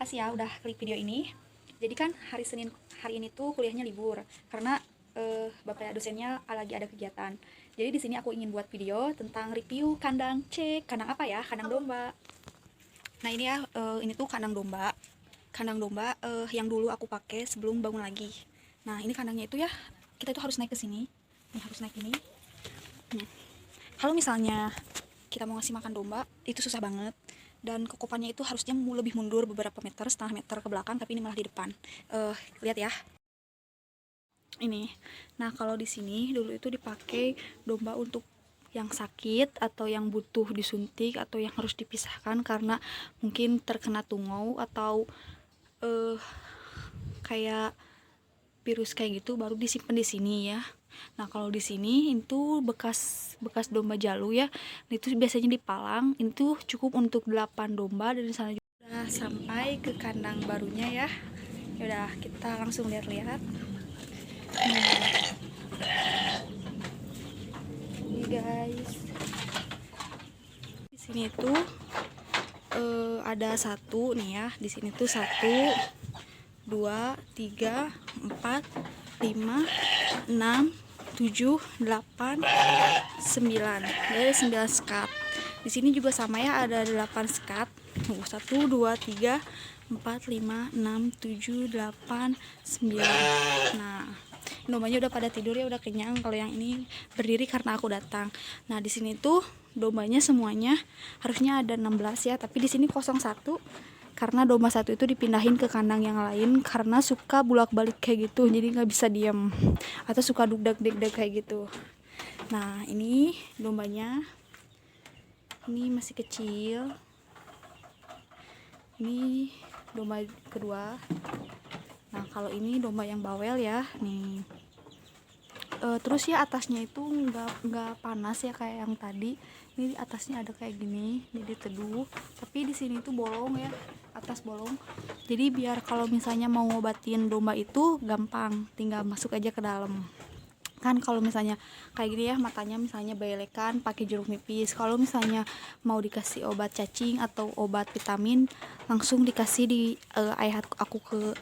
makasih ya udah klik video ini. Jadi kan hari ini tuh kuliahnya libur karena bapak dosennya lagi ada kegiatan. Jadi di sini aku ingin buat video tentang review kandang kandang apa ya? Kandang domba. Nah ini ya, ini tuh kandang domba. Kandang domba yang dulu aku pakai sebelum bangun lagi. Nah ini kandangnya itu ya, kita itu harus naik ke sini. Ini harus naik ini. Nah, kalau misalnya kita mau ngasih makan domba, itu susah banget. Dan kokopannya itu harusnya lebih mundur beberapa meter, setengah meter ke belakang, tapi ini malah di depan. Lihat ya. Ini. Nah, kalau di sini dulu itu dipakai domba untuk yang sakit atau yang butuh disuntik atau yang harus dipisahkan karena mungkin terkena tungau atau kayak virus kayak gitu baru disimpan di sini ya. Nah, kalau di sini itu bekas domba jalu ya. Itu biasanya dipalang. Itu cukup untuk 8 domba dan di sana juga udah sampai ke kandang barunya ya. Ya udah, kita langsung lihat-lihat. Ini guys. Di sini tuh ada satu nih ya. Di sini tuh 1 2 3 4 5 6 7 8 9. Jadi 9 skat. Di sini juga sama ya, ada 8 skat. 1 2 3 4 5 6 7 8 9. Nah, dombanya udah pada tidur ya, udah kenyang. Kalau yang ini berdiri karena aku datang. Nah, di sini tuh dombanya semuanya harusnya ada 16 ya, tapi di sini 01 karena domba satu itu dipindahin ke kandang yang lain karena suka bolak-balik kayak gitu, jadi nggak bisa diem atau suka dugdag-dugdag kayak gitu. Nah, ini dombanya, ini masih kecil. Ini domba kedua. Nah, kalau ini domba yang bawel ya nih. Terus ya atasnya itu nggak panas ya kayak yang tadi. Ini atasnya ada kayak gini, jadi teduh. Tapi di sini tuh bolong ya, atas bolong. Jadi biar kalau misalnya mau ngobatin domba itu gampang, tinggal masuk aja ke dalam. Kan kalau misalnya kayak gini ya, matanya misalnya belekan pakai jeruk nipis. Kalau misalnya mau dikasih obat cacing atau obat vitamin, langsung dikasih di ayah aku ke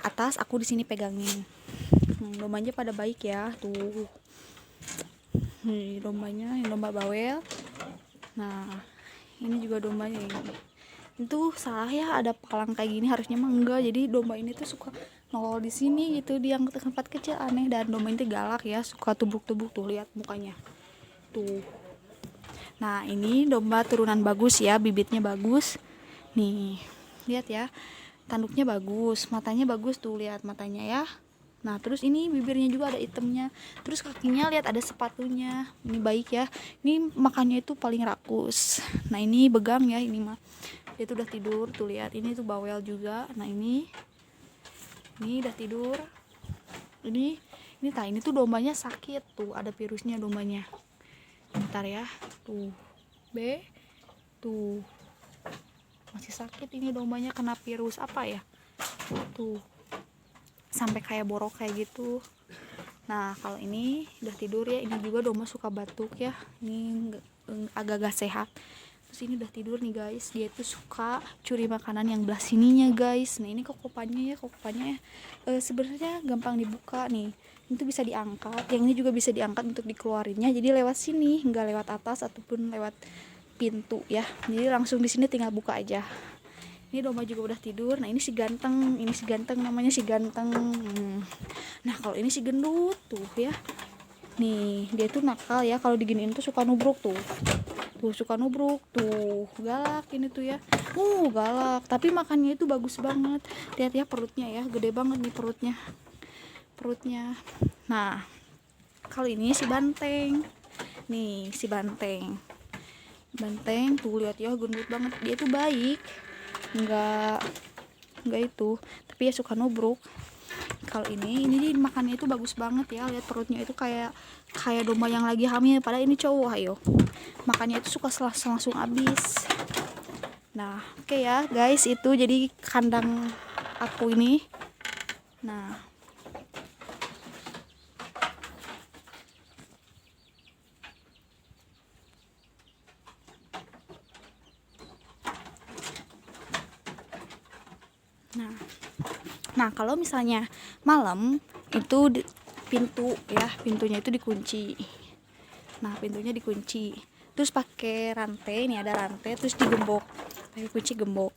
atas, aku di sini pegangin. Dombanya pada baik ya, tuh. Nih dombanya, yang domba bawel. Nah, ini juga dombanya ini. Itu salah ya, ada palang kayak gini, harusnya mah enggak. Jadi domba ini tuh suka nongol di sini gitu, di yang tempat kecil, aneh. Dan domba ini galak ya, suka tubruk-tubruk, tuh lihat mukanya. Tuh. Nah, ini domba turunan bagus ya, bibitnya bagus. Nih, lihat ya. Tanduknya bagus, matanya bagus tuh, lihat matanya ya. Nah, terus ini bibirnya juga ada itemnya. Terus kakinya lihat ada sepatunya. Ini baik ya. Ini makannya itu paling rakus. Nah, ini begang ya, ini mah. Dia tuh udah tidur, tuh lihat. Ini tuh bawel juga. Nah, ini udah tidur. Ini tuh dombanya sakit tuh, ada virusnya dombanya. Bentar ya. Tuh. B. Tuh. Masih sakit ini dombanya, kena virus apa ya? Tuh. Sampai kayak borok kayak gitu. Nah, kalau ini udah tidur ya. Ini juga domba suka batuk ya, ini agak-agak sehat. Terus ini udah tidur nih guys. Dia tuh suka curi makanan yang belah sininya guys. Nah, ini kokopannya ya, sebenarnya gampang dibuka nih. Ini tuh bisa diangkat, yang ini juga bisa diangkat untuk dikeluarinnya. Jadi lewat sini, nggak lewat atas ataupun lewat pintu ya. Jadi langsung di sini tinggal buka aja. Ini domba juga udah tidur. Nah, ini si ganteng namanya, si ganteng. Nah, kalau ini si gendut tuh ya. Nih, dia tuh nakal ya, kalau diginiin tuh suka nubruk tuh. Tuh suka nubruk tuh. Galak ini tuh ya. Galak, tapi makannya itu bagus banget. Lihat ya perutnya ya, gede banget nih perutnya. Nah, kalau ini si banteng. Nih, si banteng tuh lihat ya, gendut banget. Dia tuh baik. Enggak itu, tapi ya suka nubruk. Kalau ini makannya itu bagus banget ya, lihat perutnya itu kayak domba yang lagi hamil, padahal ini cowok. Ayo, makannya itu suka langsung habis. Nah, oke ya guys, itu jadi kandang aku ini. Nah, Nah kalau misalnya malam itu pintunya itu dikunci. Nah pintunya dikunci, terus pakai rantai, ini ada rantai, terus digembok, pakai kunci gembok.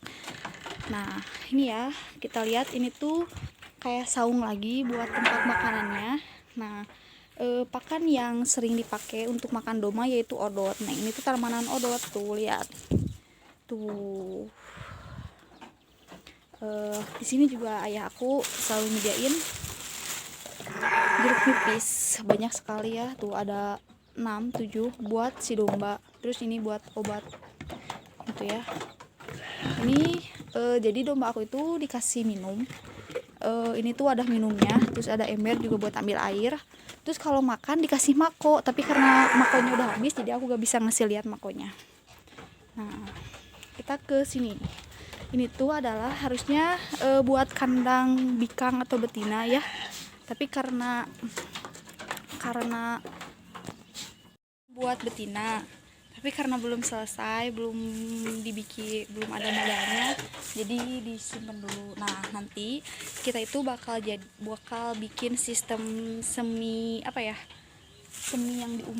Nah ini ya, kita lihat ini tuh kayak saung lagi buat tempat makanannya. Nah pakan yang sering dipakai untuk makan domba yaitu odot. Nah ini tuh tanaman odot, tuh lihat tuh. Di sini juga ayah aku selalu nyediain jeruk nipis banyak sekali ya, tuh ada 6, 7 buat si domba, terus ini buat obat gitu ya. Ini jadi domba aku itu dikasih minum. Ini tuh ada minumnya, terus ada ember juga buat ambil air. Terus kalau makan dikasih mako, tapi karena makonya udah habis jadi aku gak bisa ngasih lihat makonya. Nah kita ke sini. Ini tuh adalah harusnya buat kandang bikang atau betina ya, tapi karena buat betina, tapi karena belum selesai, belum dibikin, belum ada modalnya, jadi disimpan dulu. Nah nanti kita itu bakal bikin sistem semi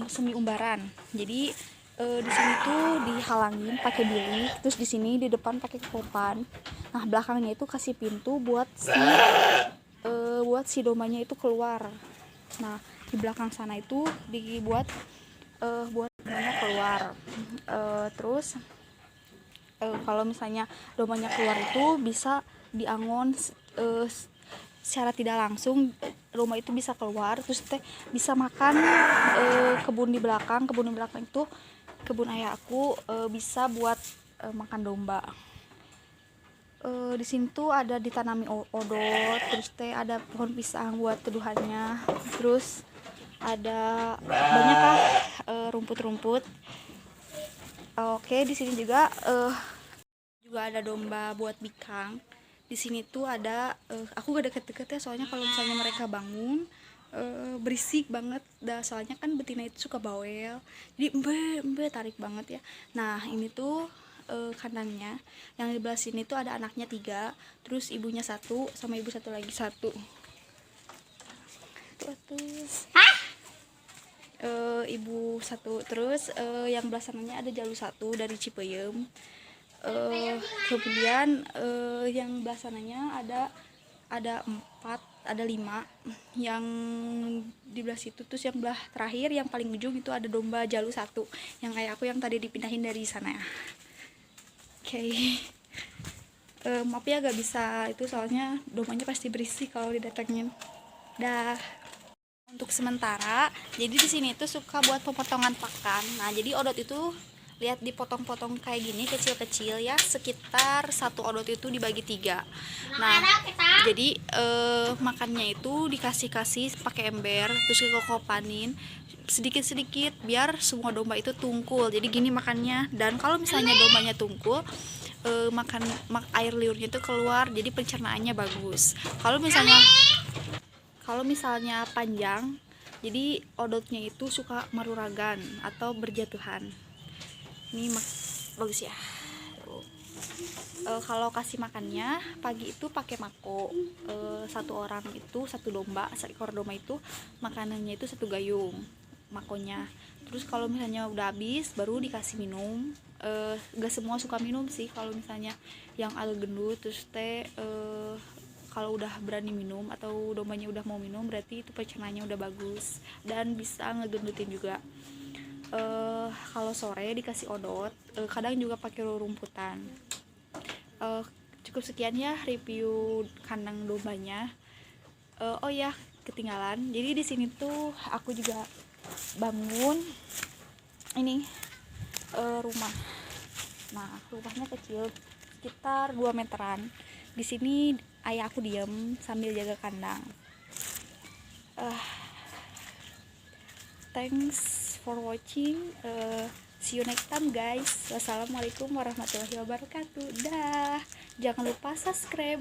semi umbaran. Jadi di sini tuh dihalangin pakai bilik, terus di sini di depan pakai kekopan. Nah belakangnya itu kasih pintu buat si dombanya itu keluar. Nah di belakang sana itu dibuat buat dombanya keluar. Terus kalau misalnya dombanya keluar itu bisa diangon secara tidak langsung, domba itu bisa keluar, terus bisa makan kebun di belakang itu kebun ayah aku, bisa buat makan domba. Di sini tuh ada ditanami odot, terus ada pohon pisang buat teduhannya, terus ada banyak lah rumput-rumput. Oke, di sini juga ada domba buat bikang. Di sini tuh ada aku gak deket-deket ya, soalnya kalau misalnya mereka bangun berisik banget dah, soalnya kan betina itu suka bawel, jadi embe tarik banget ya. Nah ini tuh kandangnya, yang di belah sini tuh ada anaknya 3, terus ibunya 1 sama ibu satu lagi 1 terus ibu 1, terus yang belah sananya ada jalur 1 dari Cipeyem. Kemudian yang belah sananya ada 4, ada 5 yang di belah situ. Terus yang belah terakhir yang paling ujung itu ada domba jalur 1 yang kayak aku yang tadi dipindahin dari sana ya. Oke. Maaf ya gak bisa itu, soalnya dombanya pasti berisik kalau didatengin. Dah. Untuk sementara, jadi di sini tuh suka buat pemotongan pakan. Nah, jadi odot itu lihat dipotong-potong kayak gini kecil-kecil ya, sekitar 1 odot itu dibagi 3. Nah jadi makannya itu dikasih pakai ember, terus dikokopanin sedikit-sedikit biar semua domba itu tungkul. Jadi gini makannya. Dan kalau misalnya dombanya tungkul, air liurnya itu keluar, jadi pencernaannya bagus. Kalau misalnya panjang, jadi odotnya itu suka maruragan atau berjatuhan. Ini bagus ya. Kalau kasih makannya pagi itu pakai mako, 1 orang itu 1 domba, seekor domba itu makanannya itu 1 gayung makonya. Terus kalau misalnya udah habis baru dikasih minum. Gak semua suka minum sih, kalau misalnya yang agak gendut terus kalau udah berani minum atau dombanya udah mau minum, berarti itu pencernaannya udah bagus dan bisa ngegendutin juga. Kalau sore dikasih odot, kadang juga pakai rumputan. Cukup sekian ya review kandang dombanya. Oh ya, ketinggalan. Jadi di sini tuh aku juga bangun ini rumah. Nah, rumahnya kecil, sekitar 2 meteran. Di sini ayah aku diem sambil jaga kandang. Thanks for watching. See you next time guys. Wassalamualaikum warahmatullahi wabarakatuh. Dah. Jangan lupa subscribe.